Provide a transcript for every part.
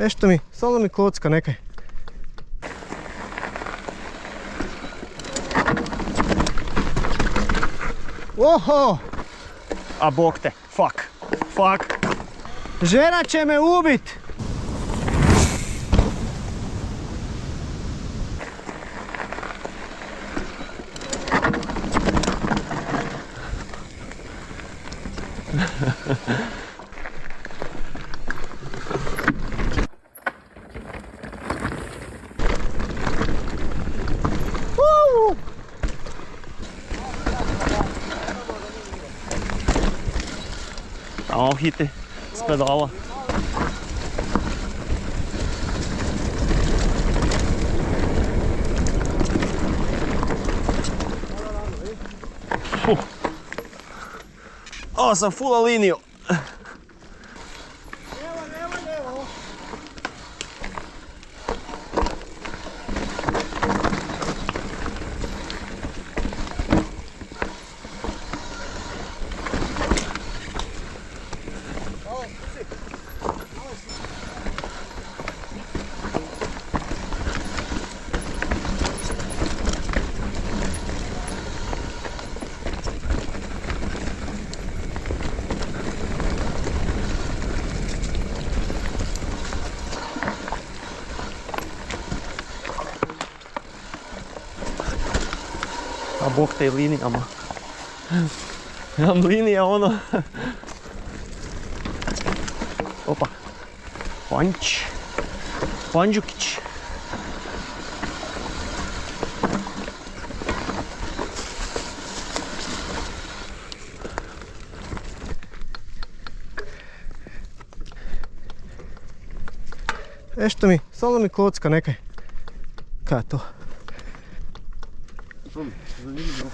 Nešto mi, stalno mi kocka nekaj. Oho! A bog te, fuck. Žena će me ubit! Samo hiti s pedala. Ovo sam fula liniju. Evo. A bog te i linijama. Imam linija ono. Opa. Panđukić. Nešto mi, stalno mi kocka nekaj. Kaj je to? Zanimljivo.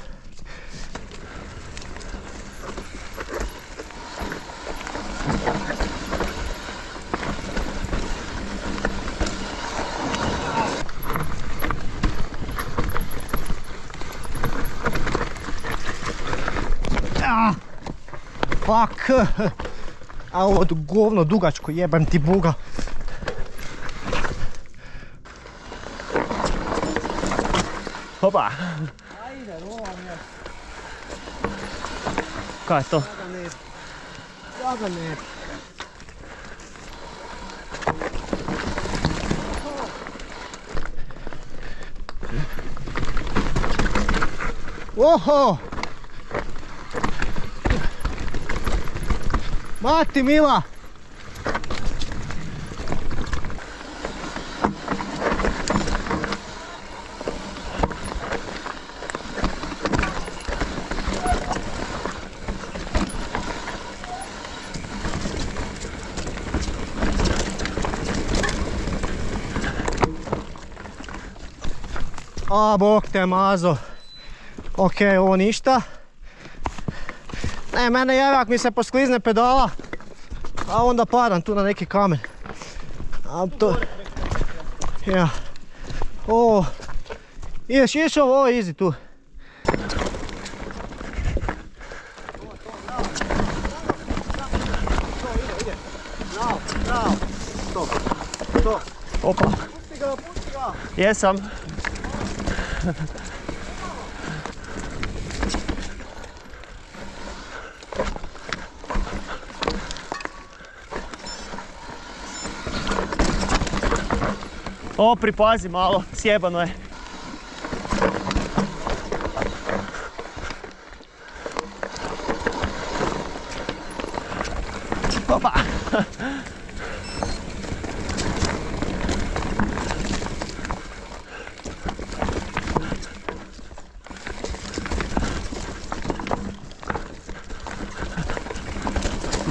Fuck! A ovo govno dugačko, jebam ti buga. Hopa! Ajde, rolam je. Kaj je to? Ja ga ne. Oho! Mati mila! A, bog te mazo. Ok, ovo ništa. Ne, mene javi ako mi se posklizne pedala, a onda padam tu na neki kamen. A to... Ja. O, ideš ovo easy tu. Bravo. Stop. Opa. Pusti ga. Jesam. O, pripazi malo, sjebano je. Opa!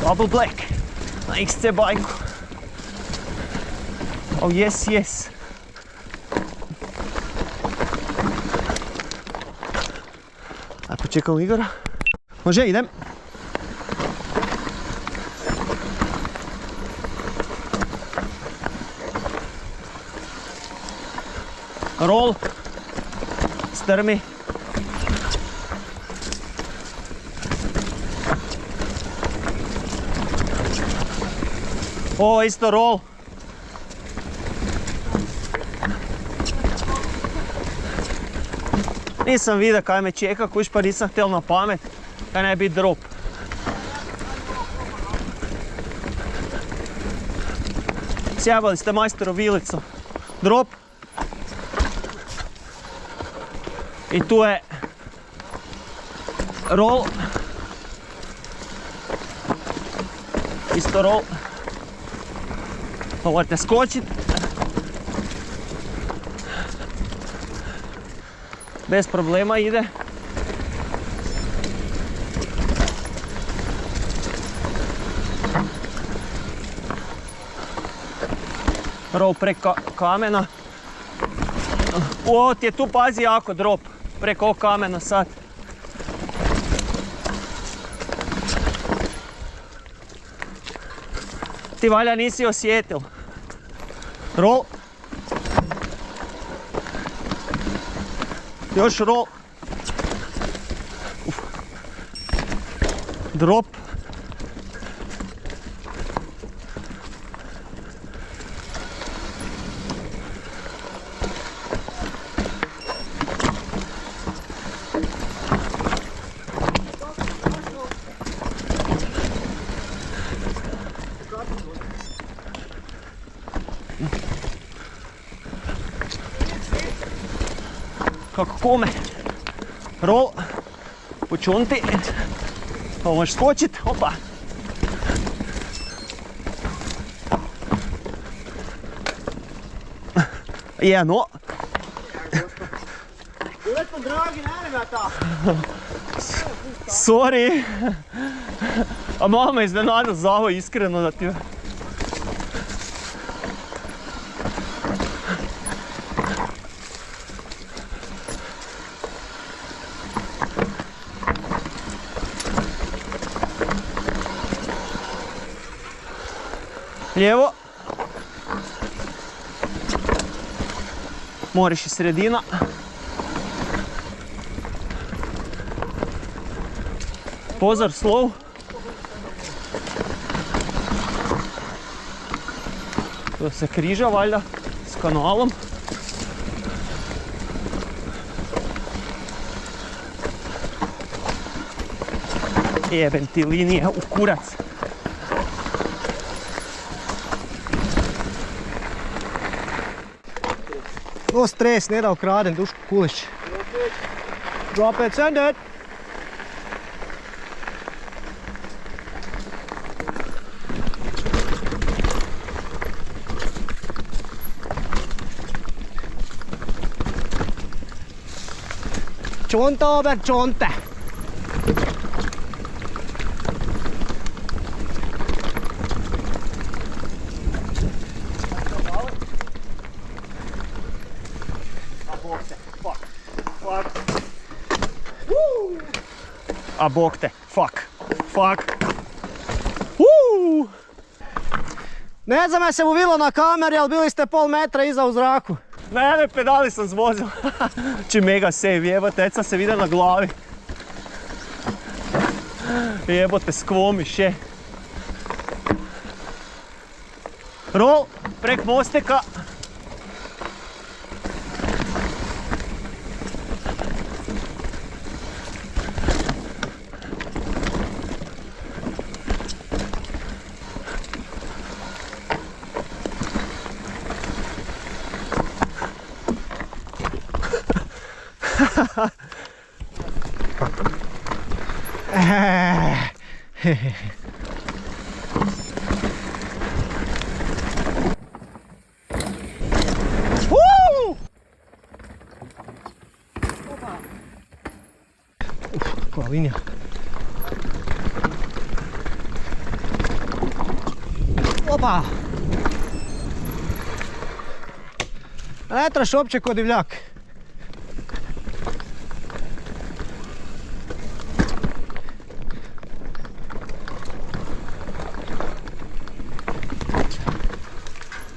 Double black na XC bajku. Oh yes. A počekam Igora. Može, idem. Roll. Strmi. Ovo isto roll. Nisam vidio kaj me čeka, kuš pa nisam htjel na pamet, kaj ne biti drop. Sjebali ste majstoro vilicu. Drop. I tu je roll. Isto roll. Pa morate skočit. Bez problema ide. Roll preko kamena. O, ti je tu pazi jako drop. Preko ovog kamena sad. Ti valja nisi osjetil. Roll. Još roll. Drop. Kako kome. Roll. Počunti. Pa možeš skočit. Opa. Jedno. Uletno dragi, nervata. Sorry. A mama iznenada za ovo iskreno da ti... Lijevo. Moraš i sredina. Pozor, slow. To se križa valjda s kanalom. Jebem ti linije u kurac. No stres, ne da ukradem Duško Kulić. Drop it, send it. Čonta over čonte. A bog te, fuck. Woo! Ne znam ja se uvilo na kameri, ali bili ste pol metra iza u zraku. Ne, pedali sam zvozio. Či mega save, jebote, teca se vide na glavi. Jebote, skvomiš je. Roll, prek mosteka. Kakva linija. Opa! Ne trebaš uopće ko divljak.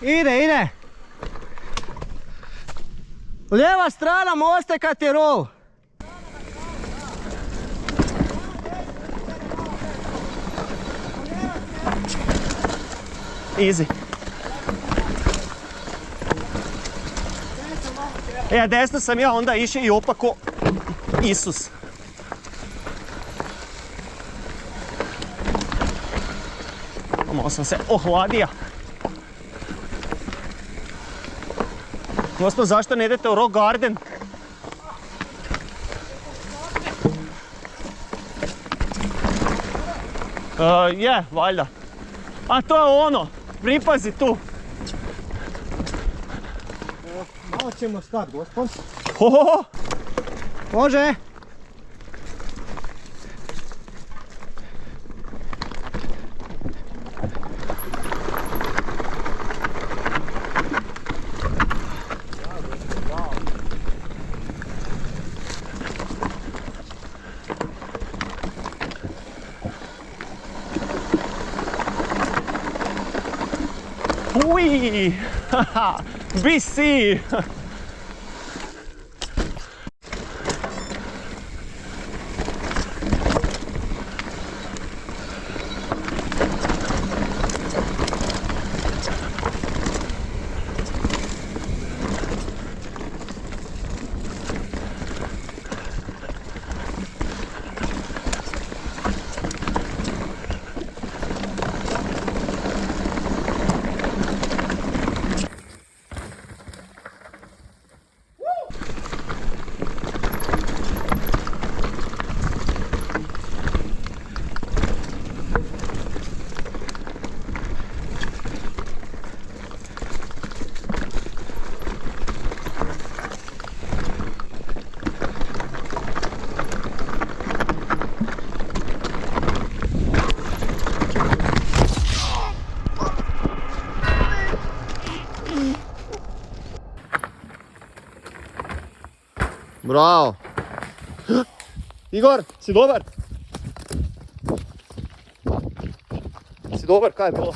Ide. Lijeva strana mosteka ti je roll. Easy. Desno sam ja onda išao i opako Isus. Malo sam se ohladio. Gospod, zašto ne idete u Rock Garden? Je, valjda. A to je ono, pripazi tu. Malo ćemo stati, gospod. Hohoho! Može? Ui! Haha! BC! Bravo! Igor, si dobar? Si dobar, kaj je bilo?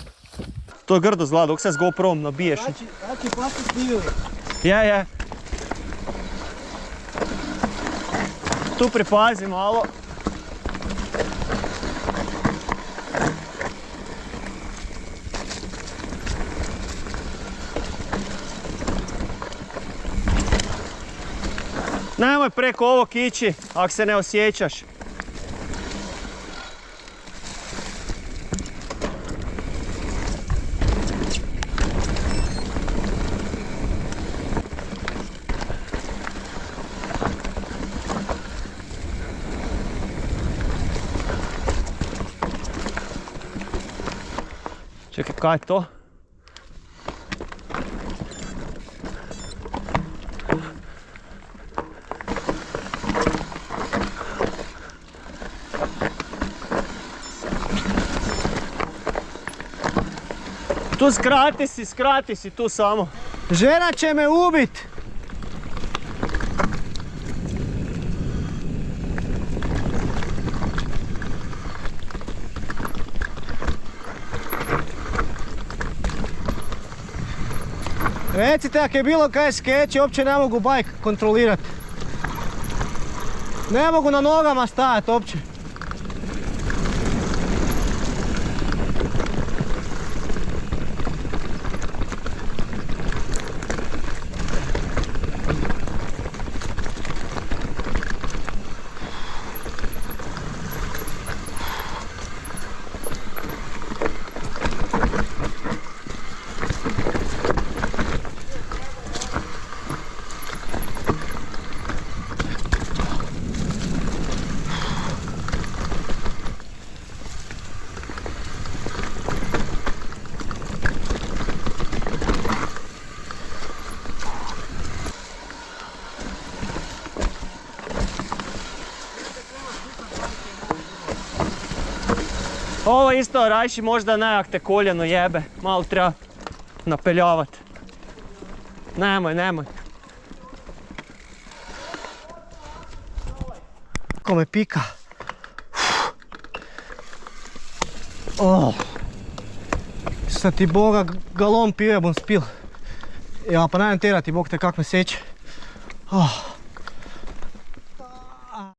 To je grdo zla, dok se s GoProm nabiješ. Znači pa ste snimili. Je. Tu pripazi malo. Nemoj preko ovog ići, ako se ne osjećaš. Čekaj, kaj je to? Tu skrati si tu samo. Žena će me ubit! Recite ako je bilo kaj skeći, uopće ne mogu bajk kontrolirati. Ne mogu na nogama stajati uopće. Ovo isto rajši možda najak te koljeno jebe, malo treba napeljavat. Nemoj. Kako me pika. Oh. Sad ti boga galon pive bom spil. Ja pa najem terati, bog te kak me seče. Oh.